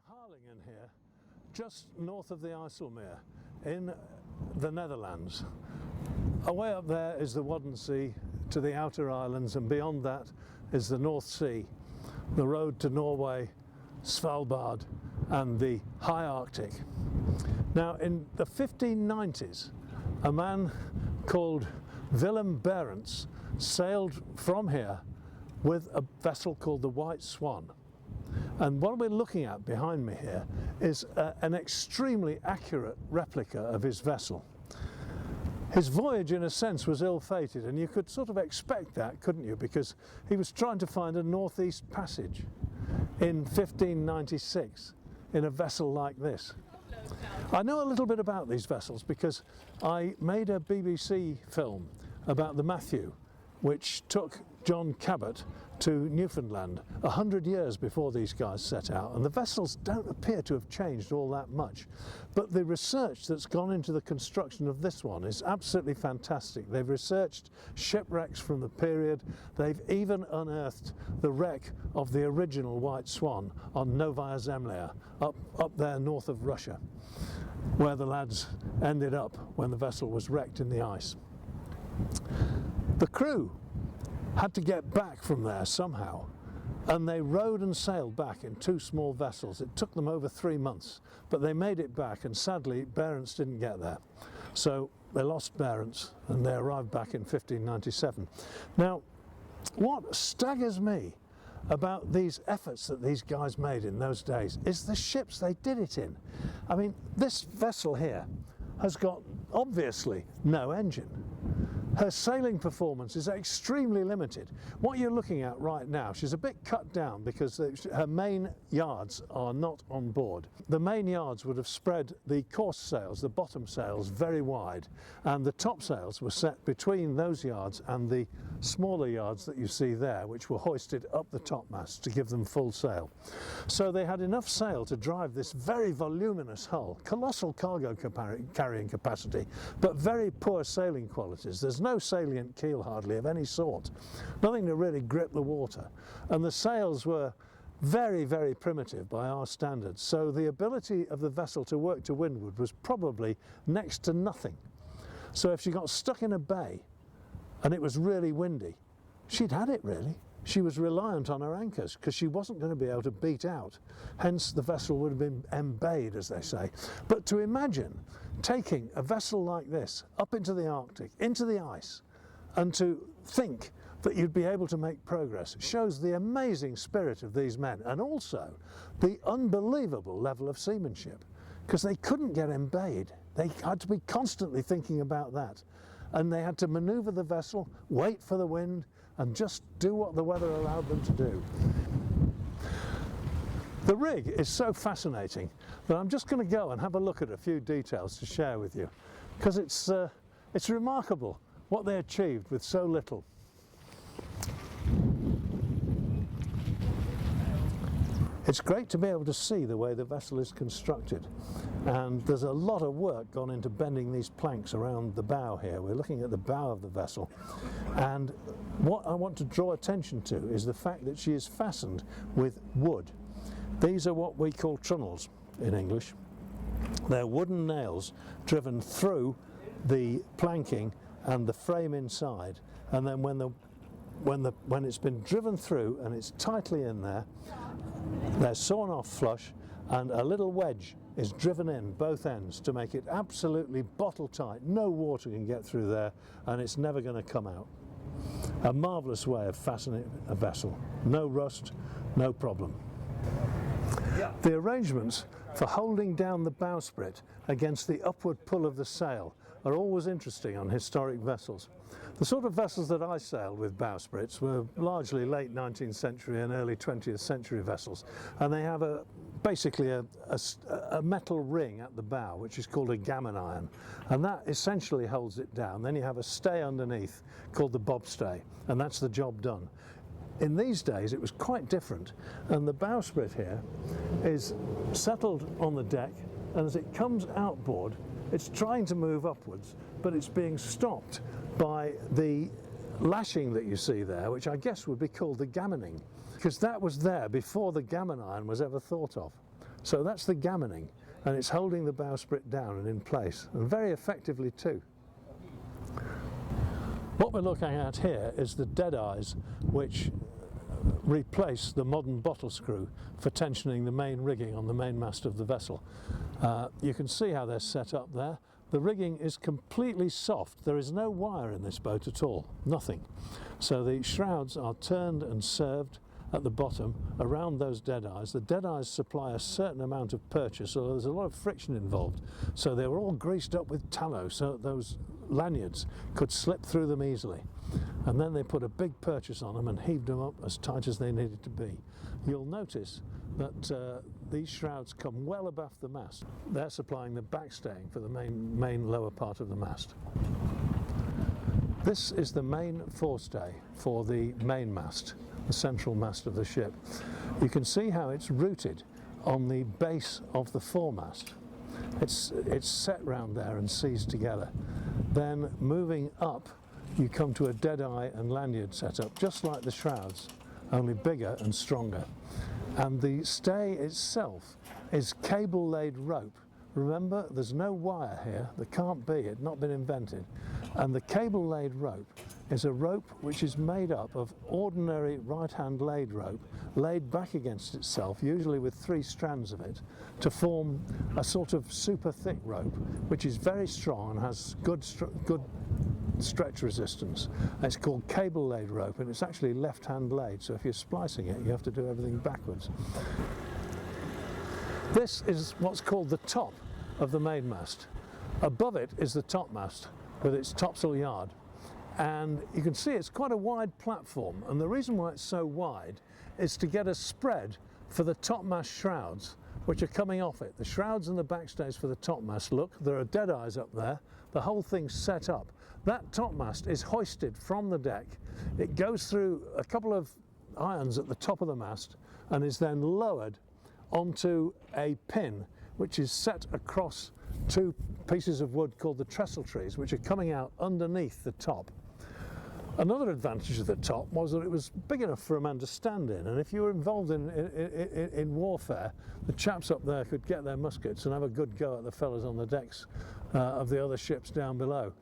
Harlingen here, just north of the IJsselmeer in the Netherlands. Away up there is the Wadden Sea to the outer islands, and beyond that is the North Sea, the road to Norway, Svalbard and the high Arctic. Now in the 1590s a man called Willem Barents sailed from here with a vessel called the White Swan. And what we're looking at behind me here is an extremely accurate replica of his vessel. His voyage in a sense was ill-fated, and you could sort of expect that, couldn't you, because he was trying to find a northeast passage in 1596 in a vessel like this. I know a little bit about these vessels because I made a BBC film about the Matthew, which took John Cabot to Newfoundland 100 years before these guys set out, and the vessels don't appear to have changed all that much, but the research that's gone into the construction of this one is absolutely fantastic. They've researched shipwrecks from the period. They've even unearthed the wreck of the original White Swan on Novaya Zemlya up there north of Russia, where the lads ended up when the vessel was wrecked in the ice. The crew had to get back from there somehow, and they rowed and sailed back in two small vessels. It took them over 3 months, but they made it back, and sadly Barents didn't get there. So they lost Barents and they arrived back in 1597. Now, what staggers me about these efforts that these guys made in those days is the ships they did it in. I mean, this vessel here has got obviously no engine. Her sailing performance is extremely limited. What you're looking at right now, she's a bit cut down because her main yards are not on board. The main yards would have spread the course sails, the bottom sails, very wide, and the top sails were set between those yards and the smaller yards that you see there, which were hoisted up the topmast to give them full sail. So they had enough sail to drive this very voluminous hull, colossal cargo carrying capacity, but very poor sailing qualities. There's no salient keel hardly of any sort, nothing to really grip the water, and the sails were very, very primitive by our standards, so the ability of the vessel to work to windward was probably next to nothing. So if she got stuck in a bay and it was really windy, she'd had it really. She was reliant on her anchors because she wasn't going to be able to beat out. Hence the vessel would have been embayed, as they say. But to imagine taking a vessel like this up into the Arctic, into the ice, and to think that you'd be able to make progress shows the amazing spirit of these men, and also the unbelievable level of seamanship, because they couldn't get embayed. They had to be constantly thinking about that, and they had to manoeuvre the vessel, wait for the wind, and just do what the weather allowed them to do. The rig is so fascinating that I'm just going to go and have a look at a few details to share with you, because it's remarkable what they achieved with so little. It's great to be able to see the way the vessel is constructed, and there's a lot of work gone into bending these planks around the bow here. We're looking at the bow of the vessel, and what I want to draw attention to is the fact that she is fastened with wood. These are what we call trunnels in English. They're wooden nails driven through the planking and the frame inside, and then when it's been driven through and it's tightly in there, they're sawn off flush, and a little wedge is driven in both ends to make it absolutely bottle tight. No water can get through there, and it's never going to come out. A marvellous way of fastening a vessel. No rust, no problem. The arrangements for holding down the bowsprit against the upward pull of the sail are always interesting on historic vessels. The sort of vessels that I sailed with bowsprits were largely late 19th century and early 20th century vessels, and they have basically a metal ring at the bow which is called a gammon iron, and that essentially holds it down. Then you have a stay underneath called the bobstay, and that's the job done. In these days it was quite different, and the bowsprit here is settled on the deck, and as it comes outboard it's trying to move upwards, but it's being stopped by the lashing that you see there, which I guess would be called the gammoning, because that was there before the gammon iron was ever thought of. So that's the gammoning, and it's holding the bowsprit down and in place, and very effectively too. What we're looking at here is the dead eyes which replace the modern bottle screw for tensioning the main rigging on the mainmast of the vessel. You can see how they're set up there. The rigging is completely soft. There is no wire in this boat at all, nothing. So the shrouds are turned and served at the bottom around those dead eyes. The dead eyes supply a certain amount of purchase, although there's a lot of friction involved. So they were all greased up with tallow so that those lanyards could slip through them easily. And then they put a big purchase on them and heaved them up as tight as they needed to be. You'll notice that these shrouds come well above the mast. They're supplying the backstaying for the main lower part of the mast. This is the main forestay for the main mast, the central mast of the ship. You can see how it's rooted on the base of the foremast. It's set round there and seized together. Then moving up, you come to a dead eye and lanyard setup, just like the shrouds, only bigger and stronger. And the stay itself is cable-laid rope. Remember, there's no wire here. There can't be. It's not been invented. And the cable-laid rope is a rope which is made up of ordinary right-hand laid rope laid back against itself, usually with 3 strands of it, to form a sort of super thick rope, which is very strong and has good stretch resistance. It's called cable-laid rope, and it's actually left-hand laid, so if you're splicing it, you have to do everything backwards. This is what's called the top of the mainmast. Above it is the topmast with its topsail yard, and you can see it's quite a wide platform, and the reason why it's so wide is to get a spread for the topmast shrouds which are coming off it. The shrouds and the backstays for the topmast, look, there are dead eyes up there, the whole thing's set up. That topmast is hoisted from the deck, it goes through a couple of irons at the top of the mast and is then lowered onto a pin which is set across 2 pieces of wood called the trestle trees, which are coming out underneath the top. Another advantage of the top was that it was big enough for a man to stand in, and if you were involved in warfare, the chaps up there could get their muskets and have a good go at the fellas on the decks of the other ships down below.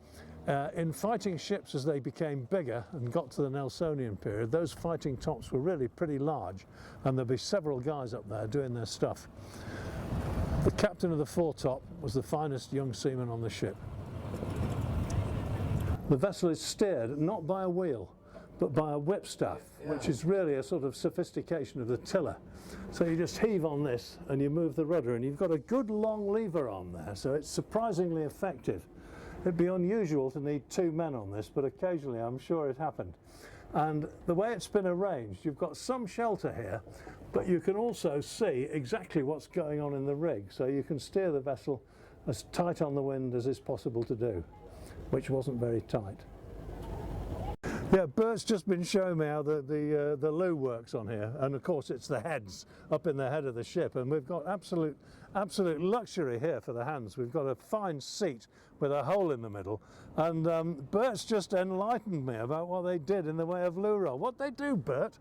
In fighting ships as they became bigger and got to the Nelsonian period, those fighting tops were really pretty large, and there'd be several guys up there doing their stuff. The captain of the foretop was the finest young seaman on the ship. The vessel is steered not by a wheel, but by a whipstaff, which is really a sort of sophistication of the tiller. So you just heave on this and you move the rudder, and you've got a good long lever on there, so it's surprisingly effective. It'd be unusual to need 2 men on this, but occasionally I'm sure it happened. And the way it's been arranged, you've got some shelter here, but you can also see exactly what's going on in the rig, so you can steer the vessel as tight on the wind as is possible to do, which wasn't very tight. Yeah, Bert's just been showing me how the loo works on here, and of course it's the heads up in the head of the ship, and we've got absolute luxury here for the hands. We've got a fine seat with a hole in the middle, and Bert's just enlightened me about what they did in the way of loo roll. What'd they do, Bert?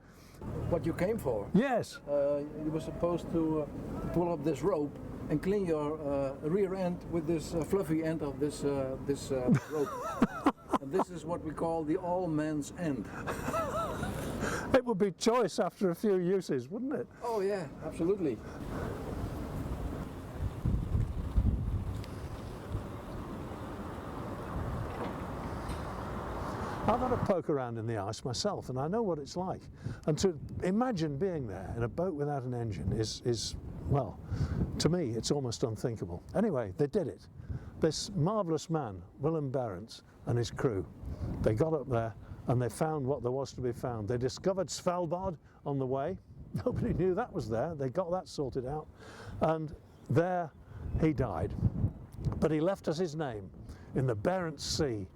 What you came for? Yes. You were supposed to pull up this rope and clean your rear end with this fluffy end of this rope. And this is what we call the all-man's end. It would be choice after a few uses, wouldn't it? Oh yeah, absolutely. I've had a poke around in the ice myself, and I know what it's like. And to imagine being there in a boat without an engine is, well, to me, it's almost unthinkable. Anyway, they did it. This marvellous man, Willem Barents, and his crew, they got up there and they found what there was to be found. They discovered Svalbard on the way. Nobody knew that was there. They got that sorted out, and there he died. But he left us his name in the Barents Sea,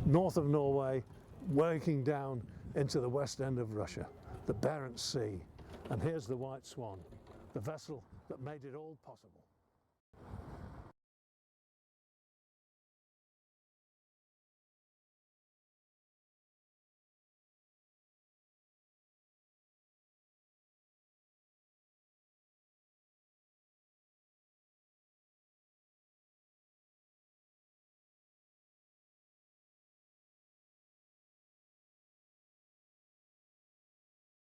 north of Norway, working down into the west end of Russia, the Barents Sea. And here's the White Swan, the vessel that made it all possible.